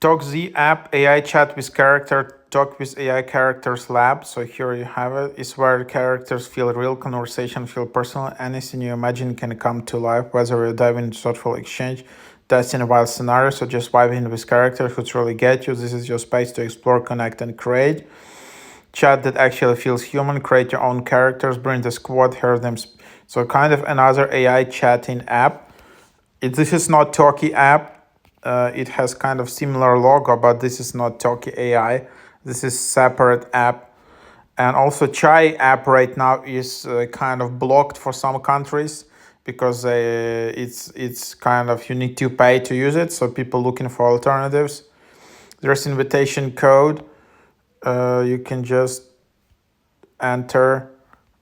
TalkZ app AI chat with character talk with AI characters lab. So here you have it. It's where characters feel real, conversation feel personal. Anything you imagine can come to life, whether you dive into thoughtful exchange, testing a wild scenario, so just vibing with characters who truly get you. This is your space to explore, connect, and create. Chat that actually feels human. Create your own characters, bring the squad, hear them. So kind of another AI chatting app. This is not Talkie app. It has kind of similar logo, but this is not Talkie AI. This is separate app. And also Chai app right now is kind of blocked for some countries because it's kind of you need to pay to use it. So people looking for alternatives. There's invitation code. You can just enter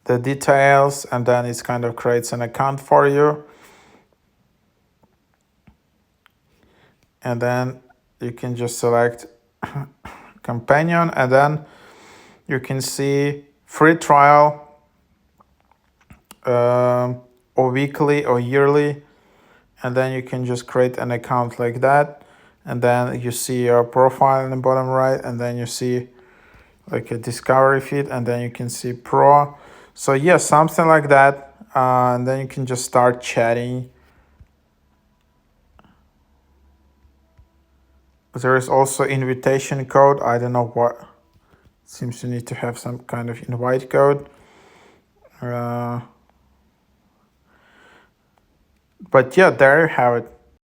the details and then it kind of creates an account for you. And then you can just select companion and then you can see free trial or weekly or yearly, and then you can just create an account like that, and then you see your profile in the bottom right, and then you see like a discovery feed, and then you can see pro. So yeah, something like that, and then you can just start chatting. There is also invitation code. I don't know what. Seems you need to have some kind of invite code. But yeah, there you have it.